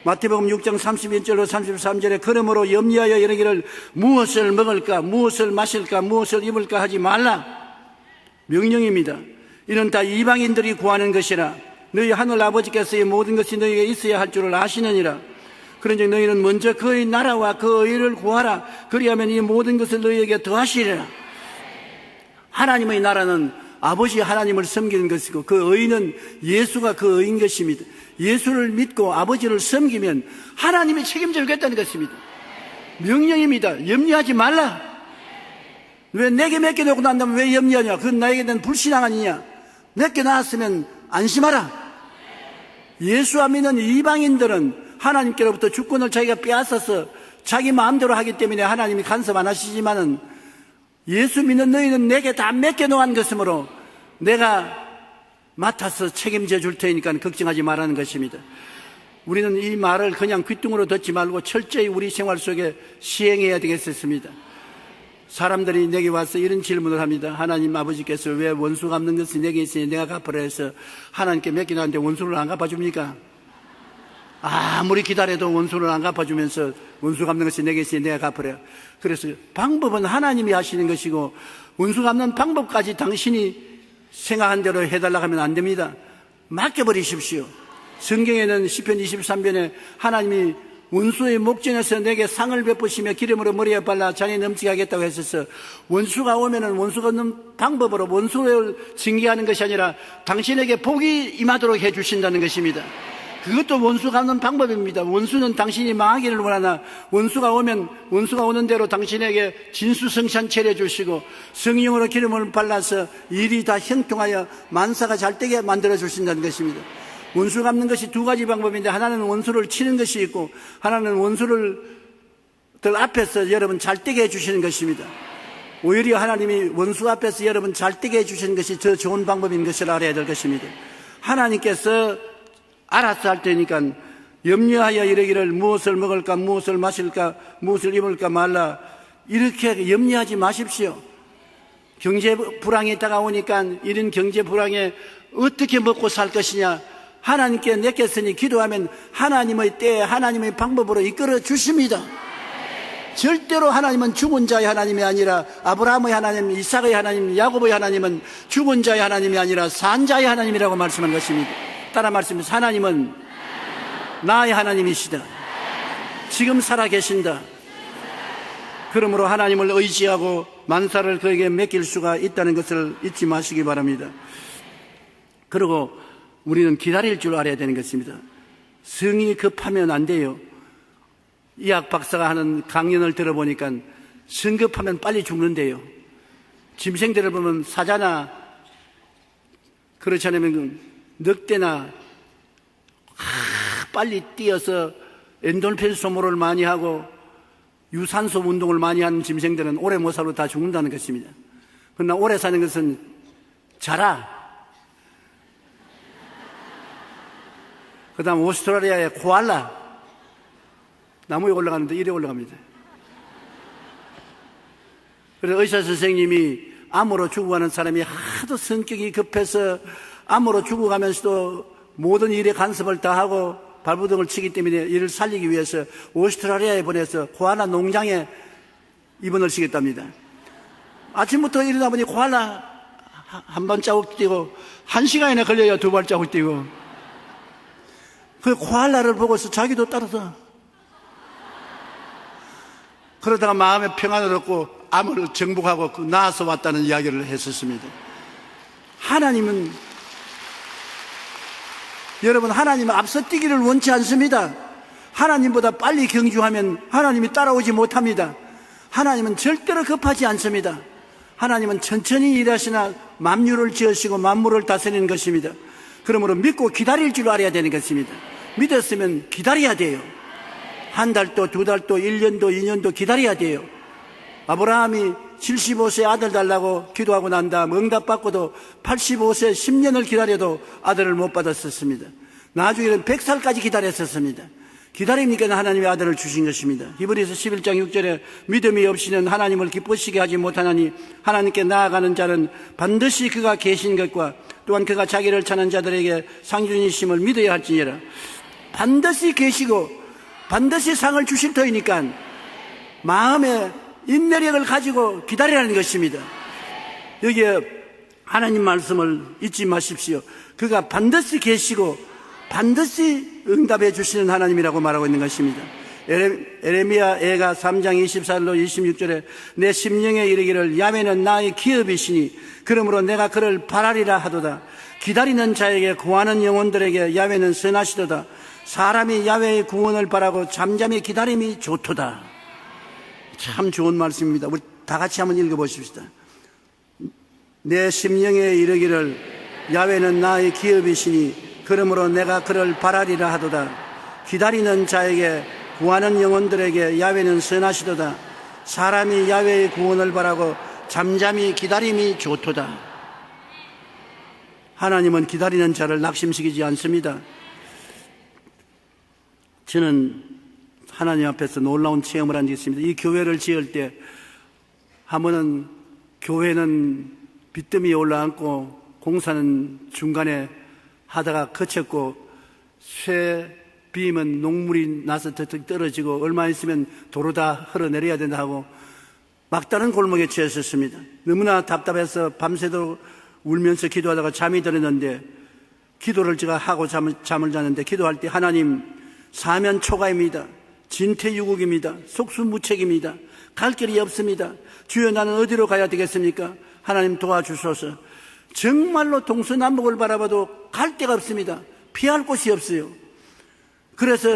마태복음 6장 31절로 33절에 그러므로 염려하여 이르기를 무엇을 먹을까, 무엇을 마실까, 무엇을 입을까 하지 말라. 명령입니다. 이는 다 이방인들이 구하는 것이라. 너희 하늘 아버지께서 이 모든 것이 너희에게 있어야 할 줄을 아시느니라. 그런즉 너희는 먼저 그의 나라와 그 의를 구하라. 그리하면 이 모든 것을 너희에게 더하시리라. 하나님의 나라는 아버지 하나님을 섬기는 것이고 그 의는 예수가 그 의인 것입니다. 예수를 믿고 아버지를 섬기면 하나님이 책임져 주겠다는 것입니다. 명령입니다. 염려하지 말라. 왜 내게 맡겨놓고 난다면 왜 염려하냐? 그건 나에게 대한 불신앙 아니냐? 맡겨놨으면 안심하라. 예수 안 믿는 이방인들은 하나님께로부터 주권을 자기가 빼앗아서 자기 마음대로 하기 때문에 하나님이 간섭 안 하시지만은 예수 믿는 너희는 내게 다 맡겨놓은 것이므로 내가 맡아서 책임져 줄 테니까 걱정하지 말라는 것입니다. 우리는 이 말을 그냥 귓등으로 듣지 말고 철저히 우리 생활 속에 시행해야 되겠습니다. 사람들이 내게 와서 이런 질문을 합니다. 하나님 아버지께서 왜 원수 갚는 것이 내게 있으니 내가 갚으라 해서 하나님께 맡겨놨는데 원수를 안 갚아줍니까? 아무리 기다려도 원수를 안 갚아주면서 원수 갚는 것이 내게 있으니 내가 갚으라. 그래서 방법은 하나님이 하시는 것이고 원수 갚는 방법까지 당신이 생각한 대로 해달라고 하면 안 됩니다. 맡겨버리십시오. 성경에는 시편 23편에 하나님이 원수의 목전에서 내게 상을 베푸시며 기름으로 머리에 발라 잔이 넘치게 하겠다고 했어서 원수가 오면은 원수가 없는 방법으로 원수를 징계하는 것이 아니라 당신에게 복이 임하도록 해주신다는 것입니다. 그것도 원수가 없는 방법입니다. 원수는 당신이 망하기를 원하나 원수가 오면 원수가 오는 대로 당신에게 진수성찬 차려주시고 성령으로 기름을 발라서 일이 다 형통하여 만사가 잘되게 만들어 주신다는 것입니다. 원수 갚는 것이 2가지 방법인데 하나는 원수를 치는 것이 있고 하나는 원수를 들 앞에서 여러분 잘되게 해주시는 것입니다. 오히려 하나님이 원수 앞에서 여러분 잘되게 해주시는 것이 더 좋은 방법인 것을 알아야 될 것입니다. 하나님께서 알아서 할 테니까 염려하여 이르기를 무엇을 먹을까, 무엇을 마실까, 무엇을 입을까 말라. 이렇게 염려하지 마십시오. 경제 불황이 다가오니까 이런 경제 불황에 어떻게 먹고 살 것이냐, 하나님께 맡겼으니 기도하면 하나님의 때에 하나님의 방법으로 이끌어 주십니다. 절대로 하나님은 죽은 자의 하나님이 아니라 아브라함의 하나님, 이삭의 하나님, 야곱의 하나님은 죽은 자의 하나님이 아니라 산 자의 하나님이라고 말씀한 것입니다. 따라 말씀드립니다. 하나님은 나의 하나님이시다. 지금 살아계신다. 그러므로 하나님을 의지하고 만사를 그에게 맡길 수가 있다는 것을 잊지 마시기 바랍니다. 그리고 우리는 기다릴 줄 알아야 되는 것입니다. 성이 급하면 안 돼요. 의학 박사가 하는 강연을 들어보니까 성급하면 빨리 죽는데요. 짐승들을 보면 사자나 그렇지 않으면 늑대나 빨리 뛰어서 엔돌핀 소모를 많이 하고 유산소 운동을 많이 하는 짐승들은 오래 못 살고 다 죽는다는 것입니다. 그러나 오래 사는 것은 자라. 그 다음 오스트라리아의 코알라. 나무에 올라가는데 이래 올라갑니다. 그래서 의사 선생님이 암으로 죽어가는 사람이 하도 성격이 급해서 암으로 죽어가면서도 모든 일에 간섭을 다 하고 발부둥을 치기 때문에 이를 살리기 위해서 오스트라리아에 보내서 코알라 농장에 입원을 시켰답니다. 아침부터 일어나 보니 코알라 한 발자국 뛰고 1시간이나 걸려야 2발자국 뛰고 그 코알라를 보고서 자기도 따라서 그러다가 마음에 평안을 얻고 암을 정복하고 나아서 왔다는 이야기를 했었습니다. 하나님은 여러분 하나님은 앞서 뛰기를 원치 않습니다. 하나님보다 빨리 경주하면 하나님이 따라오지 못합니다. 하나님은 절대로 급하지 않습니다. 하나님은 천천히 일하시나 만유를 지으시고 만물을 다스리는 것입니다. 그러므로 믿고 기다릴 줄 알아야 되는 것입니다. 믿었으면 기다려야 돼요. 1달도 2달도 1년도 2년도 기다려야 돼요. 아브라함이 75세 아들 달라고 기도하고 난 다음 응답받고도 85세 10년을 기다려도 아들을 못 받았었습니다. 나중에는 100살까지 기다렸었습니다. 기다림니까 하나님의 아들을 주신 것입니다. 히브리서 11장 6절에 믿음이 없이는 하나님을 기쁘시게 하지 못하나니 하나님께 나아가는 자는 반드시 그가 계신 것과 또한 그가 자기를 찾는 자들에게 상준이심을 믿어야 할지니라. 반드시 계시고 반드시 상을 주실 터이니까 마음의 인내력을 가지고 기다리라는 것입니다. 여기에 하나님 말씀을 잊지 마십시오. 그가 반드시 계시고 반드시 응답해 주시는 하나님이라고 말하고 있는 것입니다. 에레미야 애가 3장 24절로 26절에 내 심령에 이르기를 야훼는 나의 기업이시니 그러므로 내가 그를 바라리라 하도다. 기다리는 자에게 구하는 영혼들에게 야훼는 선하시도다. 사람이 야훼의 구원을 바라고 잠잠히 기다림이 좋도다. 참 좋은 말씀입니다. 우리 다 같이 한번 읽어보십시다. 내 심령에 이르기를 야훼는 나의 기업이시니 그러므로 내가 그를 바라리라 하도다. 기다리는 자에게 구하는 영혼들에게 야훼는 선하시도다. 사람이 야훼의 구원을 바라고 잠잠히 기다림이 좋도다. 하나님은 기다리는 자를 낙심시키지 않습니다. 저는 하나님 앞에서 놀라운 체험을 한 적이 있습니다. 이 교회를 지을 때 한 번은 교회는 빚더미에 올라앉고 공사는 중간에 하다가 그쳤고 쇠 비면 녹물이 나서 떨어지고 얼마 있으면 도로 다 흘러내려야 된다 하고 막다른 골목에 처했었습니다. 너무나 답답해서 밤새도록 울면서 기도하다가 잠이 들었는데 기도를 제가 하고 잠을 자는데 기도할 때 하나님 사면 초가입니다. 진퇴유국입니다. 속수무책입니다. 갈 길이 없습니다. 주여 나는 어디로 가야 되겠습니까? 하나님 도와주소서. 정말로 동서남북을 바라봐도 갈 데가 없습니다. 피할 곳이 없어요. 그래서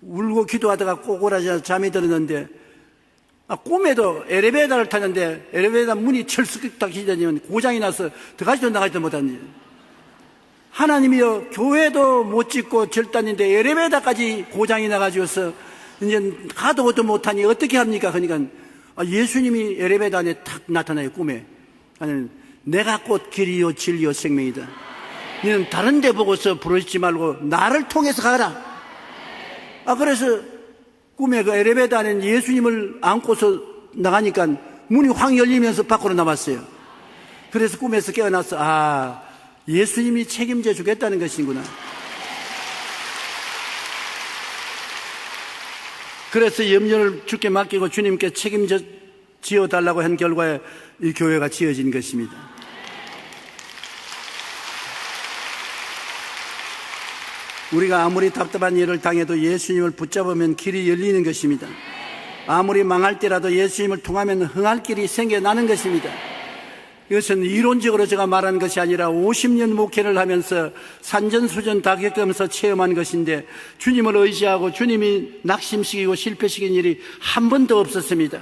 울고 기도하다가 꼬꾸라져 잠이 들었는데 꿈에도 엘리베이터를 타는데 엘리베이터 문이 철썩 기다리면 고장이 나서 들어가지도 나가지도 못하는 하나님이여 교회도 못 짓고 절단인데 엘리베이터까지 고장이 나가지고서 이제 가도 못하니 어떻게 합니까? 그러니까 예수님이 엘리베이터 안에 탁 나타나요. 꿈에. 아니, 내가 곧 길이요 진리요 생명이다. 너는 다른 데 보고서 부르짖지 말고 나를 통해서 가라. 그래서 꿈에 그 엘리베이터 안에 예수님을 안고서 나가니까 문이 확 열리면서 밖으로 나왔어요. 그래서 꿈에서 깨어나서 예수님이 책임져 주겠다는 것이구나. 그래서 염려를 주께 맡기고 주님께 책임져 지어달라고 한 결과에 이 교회가 지어진 것입니다. 우리가 아무리 답답한 일을 당해도 예수님을 붙잡으면 길이 열리는 것입니다. 아무리 망할 때라도 예수님을 통하면 흥할 길이 생겨나는 것입니다. 이것은 이론적으로 제가 말하는 것이 아니라 50년 목회를 하면서 산전수전 다 겪으면서 체험한 것인데 주님을 의지하고 주님이 낙심시키고 실패시킨 일이 한 번도 없었습니다.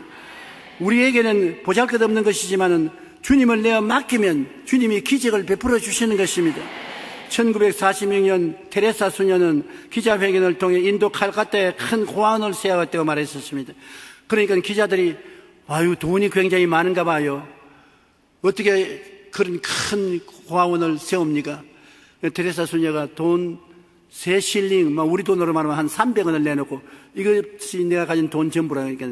우리에게는 보잘것없는 것이지만 주님을 내어 맡기면 주님이 기적을 베풀어 주시는 것입니다. 1946년 테레사 수녀는 기자회견을 통해 인도 칼카타에 큰 고아원을 세웠다고 말했었습니다. 그러니까 기자들이 돈이 굉장히 많은가 봐요. 어떻게 그런 큰 고아원을 세웁니까? 테레사 수녀가 돈 3실링, 우리 돈으로 말하면 한 300원을 내놓고 이것이 내가 가진 돈 전부라니까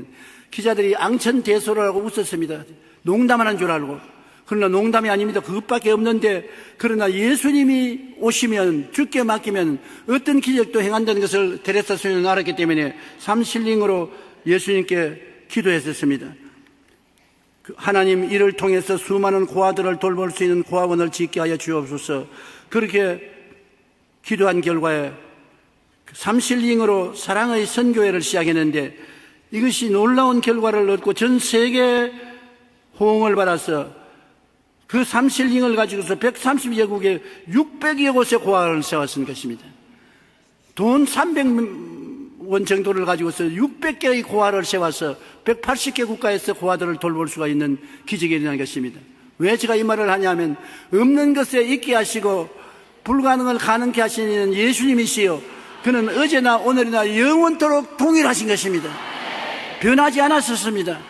기자들이 앙천대소를 하고 웃었습니다. 농담하는 줄 알고. 그러나 농담이 아닙니다. 그것밖에 없는데 그러나 예수님이 오시면 주께 맡기면 어떤 기적도 행한다는 것을 테레사 수녀는 알았기 때문에 3실링으로 예수님께 기도했었습니다. 하나님 이를 통해서 수많은 고아들을 돌볼 수 있는 고아원을 짓게 하여 주옵소서. 그렇게 기도한 결과에 3실링으로 사랑의 선교회를 시작했는데 이것이 놀라운 결과를 얻고 전 세계 호응을 받아서 그 3실링을 가지고서 130여국에 600여 곳의 고아원을 세웠던 것입니다. 돈 300원 정도를 가지고서 600개의 고아를 세워서 180개 국가에서 고아들을 돌볼 수가 있는 기적이 일어난 것입니다. 왜 제가 이 말을 하냐면 없는 것에 있게 하시고 불가능을 가능케 하시는 예수님이시요 그는 어제나 오늘이나 영원토록 동일하신 것입니다. 변하지 않았었습니다.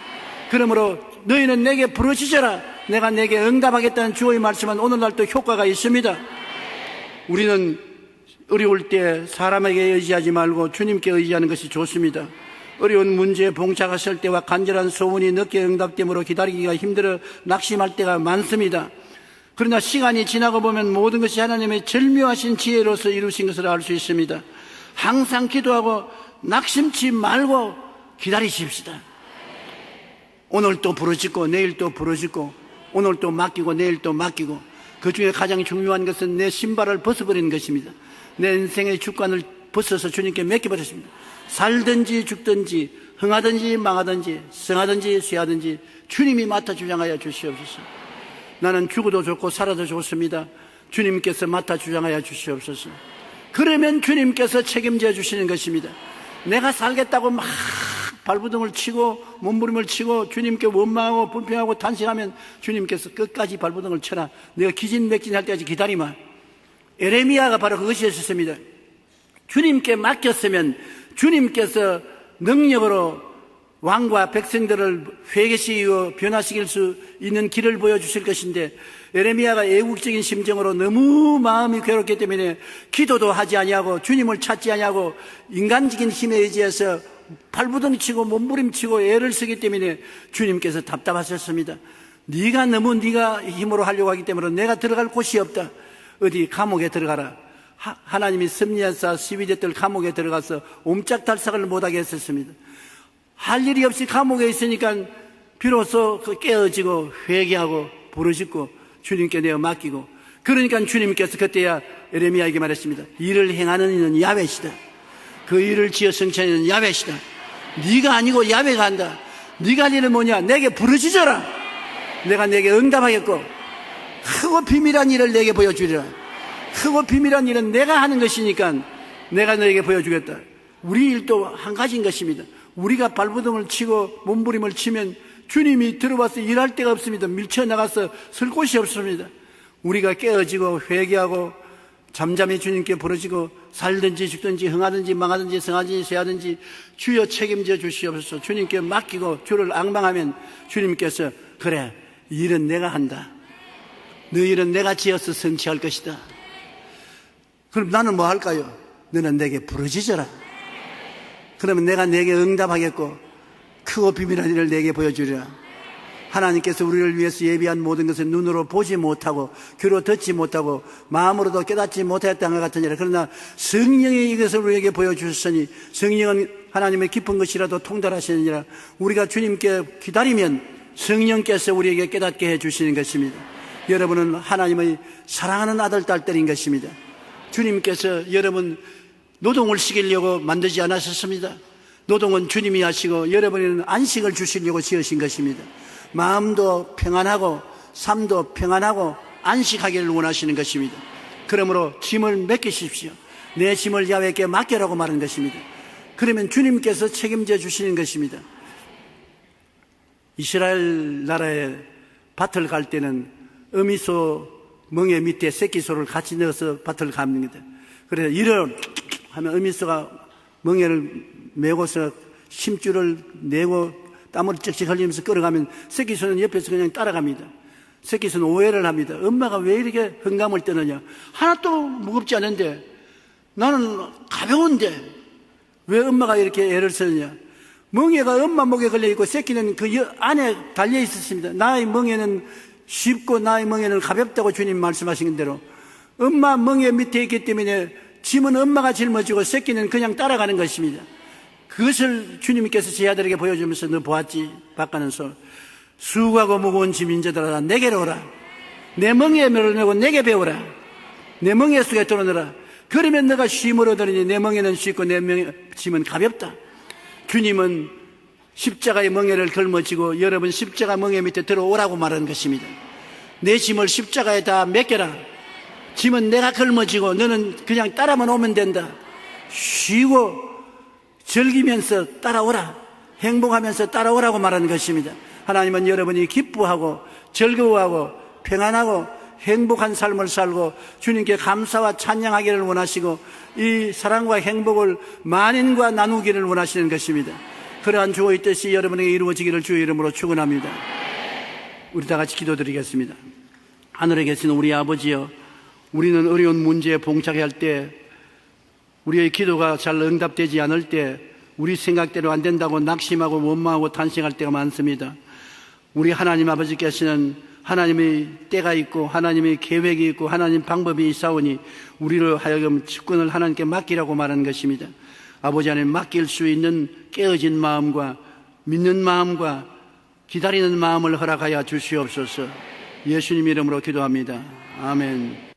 그러므로 너희는 내게 부르짖어라. 내가 내게 응답하겠다는 주의 말씀은 오늘날도 효과가 있습니다. 우리는 어려울 때 사람에게 의지하지 말고 주님께 의지하는 것이 좋습니다. 어려운 문제에 봉착하실 때와 간절한 소원이 늦게 응답됨으로 기다리기가 힘들어 낙심할 때가 많습니다. 그러나 시간이 지나고 보면 모든 것이 하나님의 절묘하신 지혜로서 이루신 것을 알 수 있습니다. 항상 기도하고 낙심치 말고 기다리십시다. 오늘 또 부르짖고 내일 또 부르짖고 오늘 또 맡기고 내일 또 맡기고, 그 중에 가장 중요한 것은 내 신발을 벗어버리는 것입니다. 내 인생의 주권을 벗어서 주님께 맡겨버렸습니다. 살든지 죽든지 흥하든지 망하든지 성하든지 쇠하든지 주님이 맡아 주장하여 주시옵소서. 나는 죽어도 좋고 살아도 좋습니다. 주님께서 맡아 주장하여 주시옵소서. 그러면 주님께서 책임져 주시는 것입니다. 내가 살겠다고 막 발부둥을 치고 몸부림을 치고 주님께 원망하고 불평하고 탄식하면 주님께서 끝까지 발부둥을 쳐라. 내가 기진맥진할 때까지 기다리마. 에레미야가 바로 그것이었습니다. 주님께 맡겼으면 주님께서 능력으로 왕과 백성들을 회개시키고 변화시킬 수 있는 길을 보여주실 것인데, 에레미야가 애국적인 심정으로 너무 마음이 괴롭기 때문에 기도도 하지 아니하고 주님을 찾지 아니하고 인간적인 힘에 의지해서 발부둥 치고 몸부림치고 애를 쓰기 때문에 주님께서 답답하셨습니다. 네가 너무 네가 힘으로 하려고 하기 때문에 내가 들어갈 곳이 없다. 어디 감옥에 들어가라. 하나님이 섭리하사 시위대들 감옥에 들어가서 옴짝달싹을 못하게 했었습니다. 할 일이 없이 감옥에 있으니까 비로소 깨어지고 회개하고 부르짖고 주님께 내어 맡기고, 그러니까 주님께서 그때야 에레미야에게 말했습니다. 일을 행하는 이는 야훼시다. 그 일을 지어 성취하는 야훼시다. 네가 아니고 야훼가 한다. 네가 할 일은 뭐냐? 내게 부르짖어라. 내가 내게 응답하겠고 크고 비밀한 일을 내게 보여주리라. 크고 비밀한 일은 내가 하는 것이니까 내가 너에게 보여주겠다. 우리 일도 한 가지인 것입니다. 우리가 발부둥을 치고 몸부림을 치면 주님이 들어와서 일할 데가 없습니다. 밀쳐나가서 설 곳이 없습니다. 우리가 깨어지고 회개하고 잠잠히 주님께 부르짖고 살든지 죽든지 흥하든지 망하든지 성하든지 쇠하든지 주여 책임져 주시옵소서. 주님께 맡기고 주를 앙망하면 주님께서 그래, 일은 내가 한다. 너 일은 내가 지어서 성취할 것이다. 그럼 나는 뭐 할까요? 너는 내게 부르짖어라. 그러면 내가 내게 응답하겠고 크고 비밀한 일을 내게 보여주리라. 하나님께서 우리를 위해서 예비한 모든 것을 눈으로 보지 못하고 귀로 듣지 못하고 마음으로도 깨닫지 못했던 것 같으니라. 그러나 성령이 이것을 우리에게 보여주셨으니 성령은 하나님의 깊은 것이라도 통달하시느니라. 우리가 주님께 기다리면 성령께서 우리에게 깨닫게 해주시는 것입니다. 여러분은 하나님의 사랑하는 아들, 딸들인 것입니다. 주님께서 여러분 노동을 시키려고 만들지 않으셨습니다. 노동은 주님이 하시고 여러분에는 안식을 주시려고 지으신 것입니다. 마음도 평안하고 삶도 평안하고 안식하기를 원하시는 것입니다. 그러므로 짐을 맡기십시오. 내 짐을 야훼께 맡겨라고 말하는 것입니다. 그러면 주님께서 책임져 주시는 것입니다. 이스라엘 나라에 밭을 갈 때는 어미소 멍에 밑에 새끼소를 같이 넣어서 밭을 갑니다. 그래서 이를 하면 어미소가 멍에를 메고서 심줄을 내고 땀을 쩍쩍 흘리면서 끌어가면 새끼소는 옆에서 그냥 따라갑니다. 새끼소는 오해를 합니다. 엄마가 왜 이렇게 흑감을 떠느냐? 하나도 무겁지 않은데 나는 가벼운데 왜 엄마가 이렇게 애를 쓰느냐? 멍에가 엄마 목에 걸려있고 새끼는 그 안에 달려 있었습니다. 나의 멍에는 쉽고 나의 멍에는 가볍다고 주님 말씀하신 대로 엄마 멍에 밑에 있기 때문에 짐은 엄마가 짊어지고 새끼는 그냥 따라가는 것입니다. 그것을 주님께서 제 아들에게 보여주면서 너 보았지? 바가는 소 수고하고 무거운 짐 인자들아 내게로 오라. 내 멍에에 메고 내게 배우라. 내 멍에 속에 들어넣어라. 그러면 너가 쉼을 얻으니 내 멍에는 쉽고 내 짐은 가볍다. 주님은 십자가의 멍에를 걸머지고 여러분 십자가 멍에 밑에 들어오라고 말하는 것입니다. 내 짐을 십자가에 다 맡겨라. 짐은 내가 걸머지고 너는 그냥 따라만 오면 된다. 쉬고 즐기면서 따라오라. 행복하면서 따라오라고 말하는 것입니다. 하나님은 여러분이 기뻐하고 즐거워하고 평안하고 행복한 삶을 살고 주님께 감사와 찬양하기를 원하시고 이 사랑과 행복을 만인과 나누기를 원하시는 것입니다. 그러한 주의 뜻이 여러분에게 이루어지기를 주의 이름으로 축원합니다. 우리 다 같이 기도드리겠습니다. 하늘에 계신 우리 아버지여, 우리는 어려운 문제에 봉착할 때 우리의 기도가 잘 응답되지 않을 때 우리 생각대로 안 된다고 낙심하고 원망하고 탄식할 때가 많습니다. 우리 하나님 아버지께서는 하나님의 때가 있고 하나님의 계획이 있고 하나님 방법이 있사오니 우리를 하여금 주권을 하나님께 맡기라고 말하는 것입니다. 아버지 하나님, 맡길 수 있는 깨어진 마음과 믿는 마음과 기다리는 마음을 허락하여 주시옵소서. 예수님 이름으로 기도합니다. 아멘.